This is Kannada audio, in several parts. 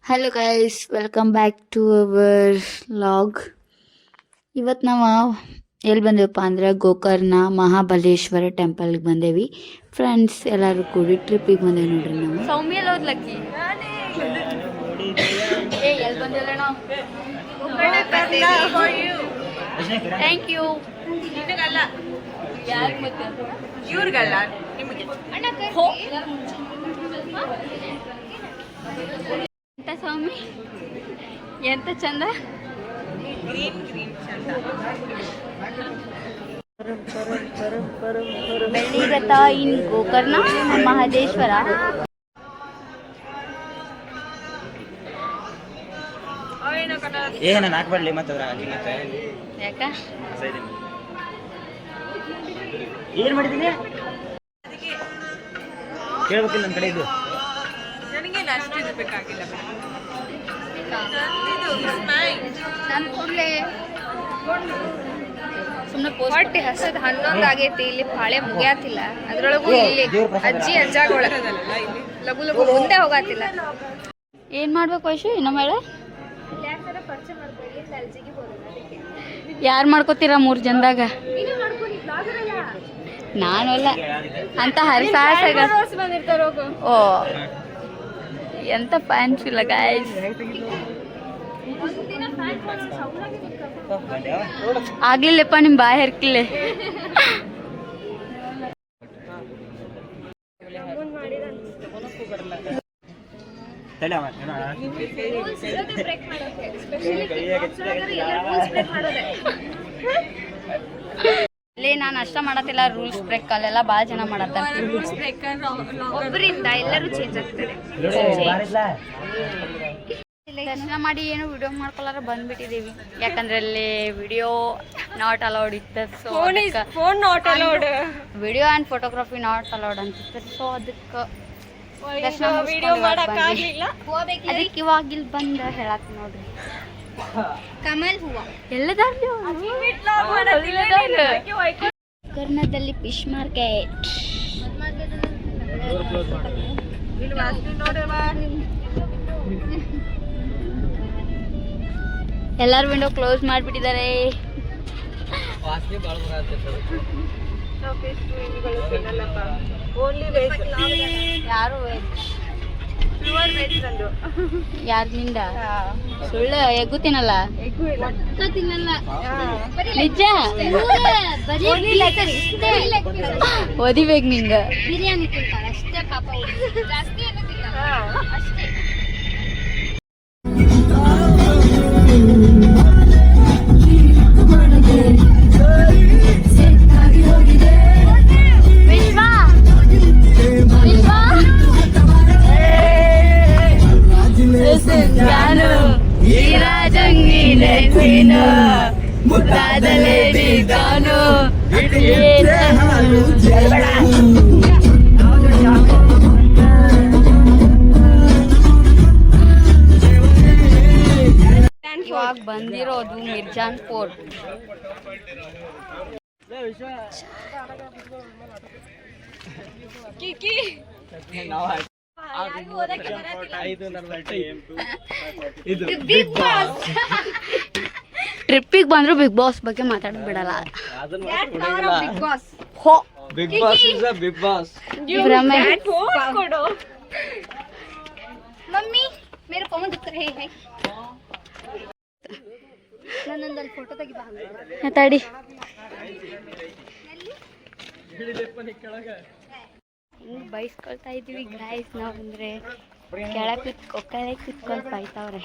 Hello guys, welcome back to our vlog. ಇವತ್ತು ನಾವು ಎಲ್ಲಿ ಬಂದೇವಪ್ಪ ಅಂದ್ರೆ ಗೋಕರ್ಣ ಮಹಾಬಲೇಶ್ವರ ಟೆಂಪಲ್ಗೆ ಬಂದೇವಿ. ಫ್ರೆಂಡ್ಸ್ ಎಲ್ಲರೂ ಕೂಡಿ ಟ್ರಿಪ್ಪಿಗೆ ಬಂದೇವಿ ನೋಡ್ರಿ. ನಾವು ಸೌಮ್ಯ ಓದ್ಲಕ್ಕಿ ಎಲ್ಲಿ ಬಂದಿಲ್ಲ ನಾವು. Thank you. ಯಾರು ಮತ್ತೆ ಇವ್ರಿಗಲ್ಲ ನಿಮಗೆ ಎಂತ ಸ್ವಾಮಿ, ಎಂತ ಚಂದ. ಬೆಳ್ಳಿಗತ ಇನ್ ಗೋಕರ್ಣ ಮಹದೇಶ್ವರ. ಏನ ಹಾಕ್ಬಾರ್ಲಿ ಮತ್ತೆ ಯಾಕ ಏನ್ ಮಾಡಿದೀನಿ ಕೇಳ್ಬೇಕಿಲ್ಲ ನನ್ನ ಕಡೆ. ಇದು ನನಗೇನು ಅಷ್ಟು ಇದು ಬೇಕಾಗಿಲ್ಲ. ಹೊಟ್ಟೆ ಹಸದ್ 11 ಆಗೈತಿ. ಇಲ್ಲಿ ಪಾಳೆ ಮುಗಿಯಾತಿಲ್ಲ. ಅದ್ರೊಳಗೂ ಇಲ್ಲಿ ಅಜ್ಜಿ ಅಜ್ಜಾಗಳ ಲಗು ಲಗು ಮುಂದೆ ಹೋಗಾತಿಲ್ಲ. ಏನ್ ಮಾಡ್ಬೇಕು ವೈಶು ಇನ್ನೊಮ್ಮೆ ಹೇಳ. ಯಾರು ಮಾಡ್ಕೋತೀರ 3 ಜನದಾಗ? ನಾನು ಅಲ್ಲ ಅಂತ ಹರಿಸಾಸ. ಓ ಎಂತ ಫ್ಯಾನ್ಸ್ ಇಲ್ಲ ಗಾಯ್ಸ್. ಆಗ್ಲಿಲ್ಲಪ್ಪ ನಿಮ್ ಬಾಯ್ ಹರ್ಕಿಲ್ಲೆ. ಅಲ್ಲೇ ನಾನು ಅಷ್ಟ ಮಾಡತ್ತಿಲ್ಲ. ರೂಲ್ಸ್ ಬ್ರೇಕ್ ಅಲ್ಲೆಲ್ಲ ಭಾಳ ಜನ ಮಾಡತ್ತಾರೆ. ಒಬ್ಬರಿಂದ ಎಲ್ಲರೂ ಚೇಂಜ್ ಆಗ್ತಾರೆ. ದರ್ಶನ ಮಾಡಿ ಏನು ವಿಡಿಯೋ ಮಾಡ್ಕೊಳ್ಳಾರ ಬಂದ್ಬಿಟ್ಟಿದ್ದೀವಿ. ಯಾಕಂದ್ರೆ ಅಲ್ಲಿ ವಿಡಿಯೋ ನಾಟ್ ಅಲೌಡ್ ಇತ್ತು. So video and photography not allowed ಅಂತಿತ್ತು. ಸೊ ಅದಕ್ಕೆ ಅದಕ್ಕೆ ಇವಾಗ ಇಲ್ಲಿ ಬಂದ ಹೇಳಕ್ ನೋಡ್ರಿ. ಕಮಲ್ ಹೂವ ಕರ್ನಾಟಕದಲ್ಲಿ ಫಿಶ್ ಮಾರ್ಕೆಟ್. ಎಲ್ಲಾರು ವಿಂಡೋ ಕ್ಲೋಸ್ ಮಾಡಿಬಿಟ್ಟಿದ್ದಾರೆ. ಯಾರು ಯಾರ್ನಿಂದ ಸುಳ್ಳು ಎಗ್ಗು ತಿನ್ನಲ್ಲ. ತಿನ್ನಲ್ಲ ನಿಜ. ಓದಿಬೇಕು ನಿಂಗ. ಬಿರಿಯಾನಿ ತಿಂತಾರ ಅಷ್ಟೇ ಪಾಪ. ಜಾಸ್ತಿ ಏನು ತಿನ್ನಲ್ಲ ಅಷ್ಟೇ. ಇವಾಗ ಬಂದಿರೋದು ಮಿರ್ಜಾನ್ ಫೋರ್ಟ್. ಟ್ರಿಪ್ಪಿಗೆ ಬಂದ್ರು ಬಿಗ್ ಬಾಸ್ ಬಗ್ಗೆ ಮಾತಾಡೋದು ಬಿಡಲ್ಲ. Bigg Boss is a big boss. Mummy ಮೇರೆ ಫೋನ್ ದಿಕ್ಕ ರೇ ಹೈ. ನನ್ನೊಂದಲ್ಲಿ ಫೋಟೋ ತೆಗಿಬಾ. ತಡಿ ಹಿಂಗೆ ಬೈಸ್ಕೊಳ್ತಾ ಇದ್ದೀವಿ ಗಾಯ್ಸ್. ನಾವು ಅಂದರೆ ಕೆಳಗೆ ಕುತ್ಕೊಂಡು ಬೈತಾವ್ರೆ.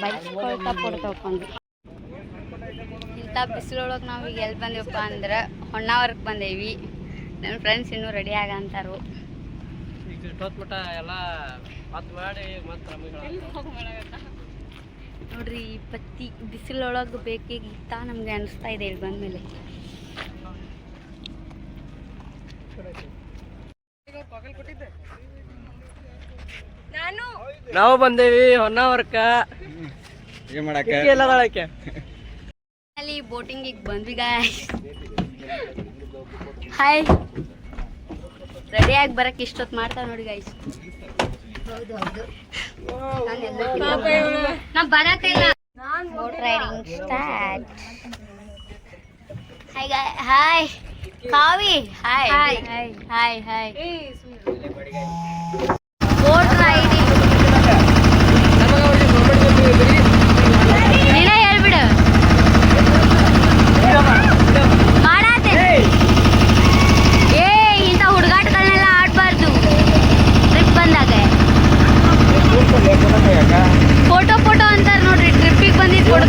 ಬೈಸ್ಕೊಳ್ತಾ ಫೋಟೋ ತಗೊಂಡು ಇಂಥ ಬಿಸಿಲೊಳಗೆ ನಾವು ಈಗ ಎಲ್ಲಿ ಬಂದೇವಪ್ಪ ಅಂದ್ರೆ ಹೊನ್ನಾವರಕ್ಕೆ ಬಂದೇವಿ. ನನ್ನ ಫ್ರೆಂಡ್ಸ್ ಇನ್ನೂ ರೆಡಿ ಆಗಂತಾರು. ನೋಡ್ರಿ ಈ ಪತ್ತಿ ಬಿಸಿಲೊಳಗೆ ಬೇಕೀಗಿತ್ತ ನಮ್ಗೆ ಅನಿಸ್ತಾ ಇದೆ ಇಲ್ಲಿ ಬಂದಮೇಲೆ. ನಾವು ಬಂದೇವಿ ಹೊನ್ನಾವರಕ್ಕ. ಅಲ್ಲಿ ಬೋಟಿಂಗಿಗೆ ಬಂದ್ವಿ ಗಾಯ್ಸ್. ಹಾಯ್ ರೆಡಿಯಾಗಿ ಬರಕ್ಕೆ ಇಷ್ಟೊತ್ತು ಮಾಡ್ತಾವೆ ನೋಡಿ guys. Boat riding start. Hi Kavi, hi hi hi. Boat riding ನೀನೇ ಹೇಳ್ಬಿಡು. ಮಾಡಾತೆ ಏ ಇಂಥ ಹುಡುಗಾಟಗಳನ್ನೆಲ್ಲ ಆಡಬಾರ್ದು ಟ್ರಿಪ್ ಬಂದಾಗ. ಫೋಟೋ ಅಂತಾರೆ ನೋಡ್ರಿ, ಟ್ರಿಪ್ಪಿಗೆ ಬಂದಿದ್ದು ಫೋಟೋ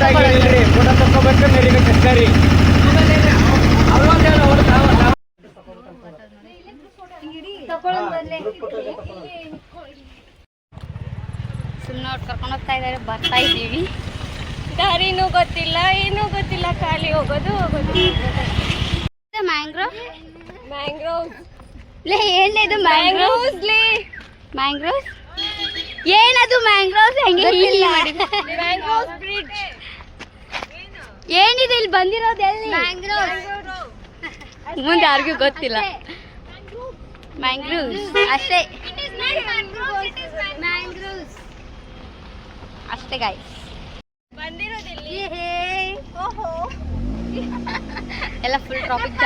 ಸುಮ್ಮನೆ ಅವ್ರು ಕರ್ಕೊಂಡು ಹೋಗ್ತಾ ಇದ್ದಾರೆ, ಬರ್ತಾ ಇದ್ದೀವಿ. ದಾರಿನೂ ಗೊತ್ತಿಲ್ಲ, ಏನೂ ಗೊತ್ತಿಲ್ಲ, ಖಾಲಿ ಹೋಗೋದು. ಮ್ಯಾಂಗ್ರೋವ್ ಲೇ ಏನಿದು ಮ್ಯಾಂಗ್ರೋವ್ಸ್? ಮ್ಯಾಂಗ್ರೋವ್ಸ್ ಏನದು? ಮ್ಯಾಂಗ್ರೋವ್ಸ್ ಹೆಂಗೆ ಮ್ಯಾಂಗ್ರೋವ್ ಬ್ರಿಡ್ಜ್ ಏನಿದೆ ಇಲ್ಲಿ ಬಂದಿರೋದು? ಎಲ್ಲಿ ಮುಂದೆ ಯಾರಿಗೂ ಗೊತ್ತಿಲ್ಲ. ಮ್ಯಾಂಗ್ರೋವ್ಸ್ ಅಷ್ಟೇ ಅಷ್ಟೇ ಗಾಯ್ಸ್. ಬಂದಿರೋದಿಲ್ಲಿ. ಎಲ್ಲ ಫುಲ್ ಟ್ರಾಫಿಕ್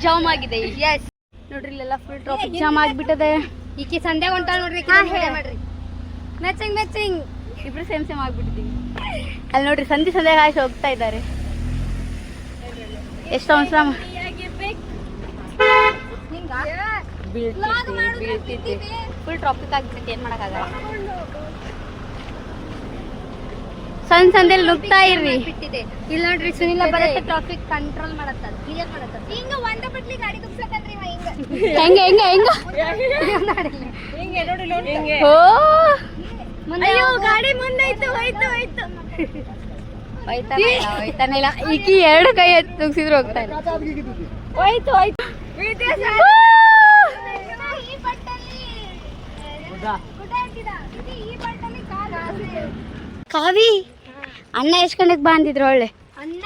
ಜಾಮ್ ಆಗಿದೆ. ಎಸ್ ನೋಡ್ರಿ, ಇಲ್ಲೆಲ್ಲ ಫುಲ್ ಟ್ರಾಫಿಕ್ ಜಾಮ್ ಆಗಿಬಿಟ್ಟದೆ. ಈಕೆ ಸಂಡೆ ಹೊಂಟ ನೋಡ್ರಿ, ಮಾಡ್ರಿ ಮ್ಯಾಚಿಂಗ್ ಇಬ್ರು ಸೇಮ್ ಆಗ್ಬಿಟ್ಟಿದ್ದೀವಿ. ಅಲ್ಲಿ ನೋಡ್ರಿ ಸಂದೆ ಹಾಕಿ ಹೋಗ್ತಾ ಇದ್ದಾರೆ. ಎಷ್ಟು ಅವಸರ ಬೀಳ್ತಿದ್ದೆ. ಫುಲ್ ಟ್ರಾಫಿಕ್ ಆಗ್ಬಿಟ್ಟೈತಿ, ಏನ್ ಮಾಡಕ್ಕಾಗಲ್ಲ. ಸಂದೇಲಿ ನುಗ್ತಾ ಇರ್ರಿ. ಇಲ್ಲಿ ನೋಡ್ರಿ ಸುನಿಲ ಬರುತ್ತೆ, ಟ್ರಾಫಿಕ್ ಕಂಟ್ರೋಲ್ ಮಾಡತ್ತದ. ಹಿಂಗ ಒಂದ ಬಟ್ಲಿ ಗಾಡಿ ಕುಪ್ಸಕಂದ್ರಿ ಹೆಂಗ ಓ ಅಯ್ಯೋ ಗಾಡಿ ಮುಂದಾಯ್ತು, ಹೋಯ್ತಾನೆ ಇಲ್ಲ. ಈಕಿ ಎರಡು ಕೈ ಎತ್ತಿ ತುಗ್ಸಿದ್ರು ಹೋಗ್ತಾ ಇಲ್ಲ. ಹೋಯ್ತು ಕಾವಿ ಅಣ್ಣ ಎಷ್ಟು ಗಂಟೆಗೆ ಬಾ ಅಂದಿದ್ರು? ಒಳ್ಳೆ ಅನ್ನ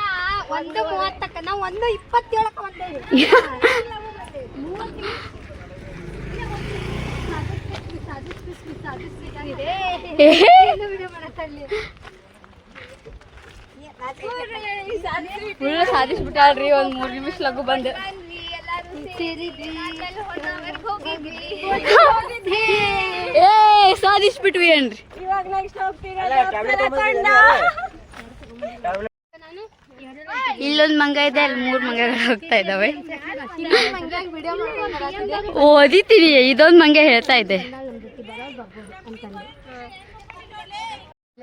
1:30ಕ್ಕೆ, ನಾವು 1:27ಕ್ಕೆ ಬಂದೇವಿ. ಫುಲ್ ಸಾಧಿಸ್ಬಿಟ್ಟಾಳ್ರಿ. ಒಂದ್ 3 ನಿಮಿಷ ಲಗು ಬಂದು ಏ ಸಾಧಿಸ್ಬಿಟ್ವಿ ಏನ್ರಿ. ಇವಾಗ ನೆಕ್ಸ್ಟ್ ಇಲ್ಲೊಂದ್ ಮಂಗ ಇದೆ, ಅಲ್ಲಿ 3 ಮಂಗಗಳು ಹೋಗ್ತಾ ಇದ್ದಾವೆ. ಓದಿತೀನಿ, ಇದೊಂದ್ ಮಂಗ ಹೇಳ್ತಾ ಇದೆ.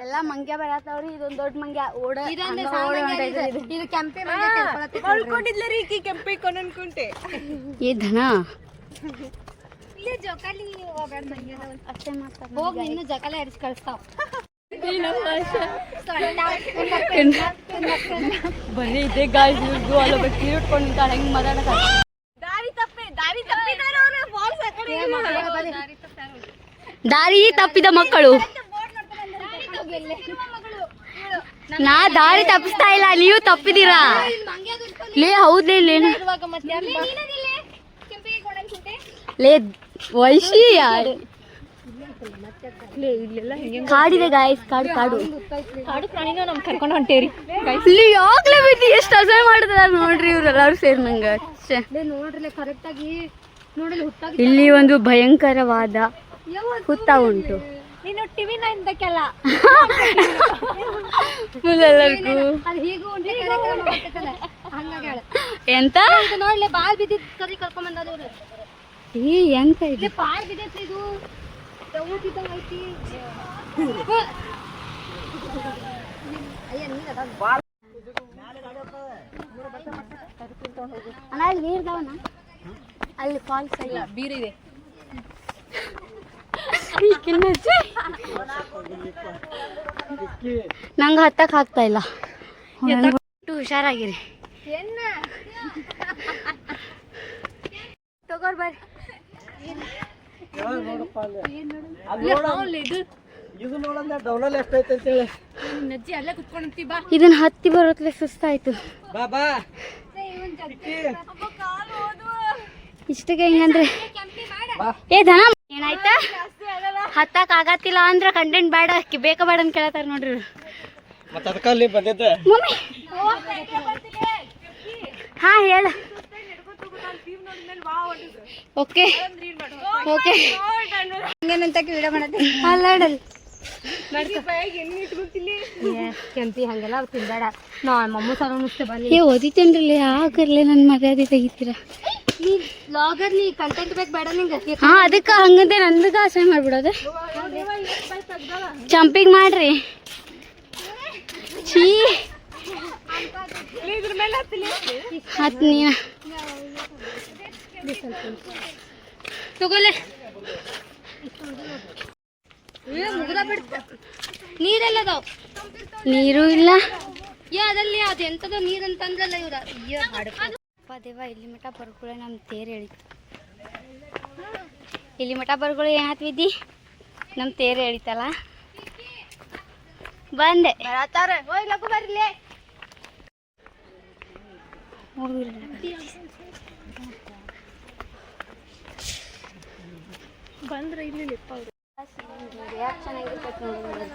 ಎಲ್ಲ ಮಂಗ್ಯ ಬರತ್ತವ್ರಿ. ಇದೊಂದ್ ದೊಡ್ಡ ಮಂಗ್ಯ ಇದು ಕೆಂಪೆ ಹೊಳ್ಕೊಂಡಿದ್ಲರಿ ಈಕಿ ಕೆಂಪಿ ಕೊನನ್ಕುಂಟೆ. ಈ ದನ ಇಲ್ಲಿ ಜೋಕಾಲಿ ಅಷ್ಟೇ ಮಾಡ್ತಾರೆ. ಹೋಗಿ ಇನ್ನು ಜೋಕಾಲಿ ಹರಿಸಿ ಕಳಿಸ್ತಾವ. ಬರೀ ಇದೆ ಗಾಳಿ ಅಲ್ಲ ಇಟ್ಕೊಂಡು ನಿಂತಾಳೆ. ಹೆಂಗ್ ಮಾತಾಡಕ ದಾರಿ ತಪ್ಪಿದ ಮಕ್ಕಳು. ನಾ ದಾರಿ ತಪ್ಪಿಸ್ತಾ ಇಲ್ಲ, ನೀವು ತಪ್ಪಿದೀರಾ. ಲೇ ಹೌದ್ಲೇ ಲೇನು ಲೇ ವೈಶಿ ಯಾರು ಕಾಡಿದೆ ಗಾಯ್ಸ್. ಕಾಡು ಪ್ರಾಣಿನ ನಮ್ ಕರ್ಕೊಂಡು ಹೊಂಟೇರಿ. ಇಲ್ಲಿ ಯಾಕ್ಲೇ ಬಿದ್ದು ಎಷ್ಟು ಅಸಹ್ಯ ಮಾಡಿದಾರ ನೋಡ್ರಿ ಇವ್ರೆಲ್ಲರೂ ಸೇರಿ. ನಂಗೆ ನೋಡ್ರಿ ಕರೆಕ್ಟ್ ಆಗಿ ನೋಡಲಿ ಹುಟ್ಟಾಗಿ ಇಲ್ಲಿ ಒಂದು ಭಯಂಕರವಾದ ಹುತ್ತ ಉಂಟು. ನೀನು ಟಿವಿ 9 ದಕ್ಕೆಲ್ಲ ಎಲ್ಲರಿಗೂ ಅದು ಹೀಗೂ ಹಂಗಾಗಿ ಎಂತ ನೋಡ್ಲಿ ಬಾಲ್ ಬಿದ್ದಿದ್ ಕರಿ ಕರ್ಕೊಂಡ್ ಬಂದವ್ರು. ಏ ಎಂತ ಇದೆ? ಬಾಲ್ ಬಿದ್ದೈತಿ, ಇದು ಊಟಿದ್ದಂಗ ಐತಿ. ಅಣ್ಣ ಅಲ್ಲಿ ನೀರ್ದವನ, ಅಲ್ಲಿ ಫಾಲ್ಸ್ ಇಲ್ಲ, ಬೀರಿದೆ. ನಂಗೆ ಹತ್ತಕ್ಕೆ ಆಗ್ತಾ ಇಲ್ಲ. ಹುಷಾರಾಗಿರಿ. ತಗೋರ್ ಬರ್ರಿ. ಇದನ್ನ ಹತ್ತಿ ಬರೋತ್ಲೆ ಸುಸ್ತಾಯ್ತು. ಇಷ್ಟಕ್ಕೆ ಹಿಂಗಂದ್ರೆ ಏ ಧನ ಆಯ್ತಾ ಹತ್ತಕ್ ಆಗತ್ತಿಲ್ಲ ಅಂದ್ರ ಕಂಟೆಂಟ್ ಬೇಡ ಬೇಕ ಬೇಡ ಅಂತ ಕೇಳತ್ತಾರ ನೋಡ್ರಿ ಮತ್ತೆ ಅದಕ್ಕಲ್ಲಿ ಬಂದಿದ್ದೆ ಮಮ್ಮಿ ಹಾ ಹೇಳ ಓಕೆ ಓಕೆ ಹಂಗೇನಂತ ವಿಡಿಯೋ ಮಾಡತ್ತೆ ಅಲ್ಲಾಡಲ್ ಕೆಂಪಿ ಹಂಗೆಲ್ಲ ತಿನ್ಬೇಡ ನಾ ಮಮ್ಮೂ ಸಲ ಅನಿಸ್ತೆ ಬನ್ನಿ ಏ ಓದಿತೇನ್ರಲ್ಲಿ ಆಗರ್ಲೆ ನನ್ನ ಮರ್ಯಾದೆ ತೆಗಿತೀರ ನೀ ಬ್ಲಾಗರ್ ನೀ ಕಂಟೆಂಟ್ ಬೇಕು ಬೇಡ ನಿಂಗೆ ಹಾ ಅದಕ್ಕೆ ಹಂಗಂದೆ ನಂದಗ ಆಸೆ ಮಾಡ್ಬಿಡೋದು ಜಂಪಿಂಗ್ ಮಾಡ್ರಿ ಛೀ ಹತ್ ನೀನ ತಗೊಲೆ ನೀರೆಲ್ಲದಾವ್ ನೀರು ಇಲ್ಲ ಅದಲ್ಲಿ ಅದು ಎಂತದೋ ನೀರ್ ಅಂತ ಅಂದ್ರಲ್ಲ ಇವ್ರ ದೇವ ಇಲ್ಲಿ ಮಠ ಬರ್ಕೊಳ್ಳೆ ನಮ್ಮ ತೇರು ಹೇಳಿತ್ತು ಇಲ್ಲಿ ಮಠ ಬರ್ಕೊಳ್ಳಿ ಏನಾತ್ ವಿದ್ದಿ ನಮ್ಮ ತೇರು ಹೇಳಿತಲ್ಲ ಬಂದೆ ಹೋಗ್ಲಕ್ಕು ಬರ್ಲಿ ಬಂದ್ರೆ ಇಲ್ಲಿ ರಿಯಾಕ್ಷನ್ ಆಗಿರ್ತೈತೆ ನೋಡಿ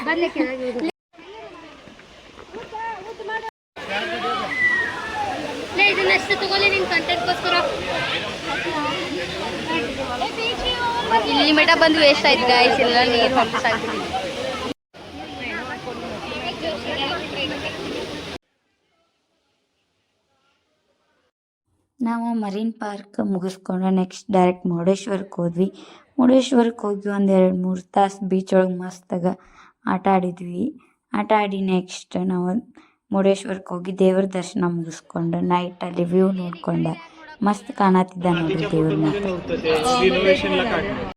ಬರ್ಲಿ ಕೆಳಗೆ ಇದನ್ನಷ್ಟು ತಗೊಳ್ಳಿ ನಿನ್ ಕಂಟೆಂಟ್ಗೋಸ್ಕರ ಇಲ್ಲಿ ಮಠ ಬಂದು ವೇಸ್ಟ್ ಆಯ್ತು ಗಾಯ್ಸ್ ಎಲ್ಲ ನೀರು ಹೊಲಸಾಗ್ತಿದೆ ನಾವು ಮರೀನ್ ಪಾರ್ಕ್ ಮುಗಿಸ್ಕೊಂಡು ನೆಕ್ಸ್ಟ್ ಡೈರೆಕ್ಟ್ ಮುರುಡೇಶ್ವರಕ್ಕೆ ಹೋದ್ವಿ ಮುರುಡೇಶ್ವರಕ್ಕೆ ಹೋಗಿ ಒಂದು 2-3 ತಾಸು ಬೀಚ್ ಒಳಗೆ ಮಸ್ತಾಗ ಆಟ ಆಡಿದ್ವಿ ಆಟ ಆಡಿ ನೆಕ್ಸ್ಟ್ ನಾವು ಮುರುಡೇಶ್ವರಕ್ಕೆ ಹೋಗಿ ದೇವ್ರ ದರ್ಶನ ಮುಗಿಸ್ಕೊಂಡು ನೈಟಲ್ಲಿ ವ್ಯೂ ನೋಡ್ಕೊಂಡು ಮಸ್ತ್ ಕಾಣತ್ತಿದ್ದ ನೋಡ್ರಿ ದೇವ್ರನ್ನ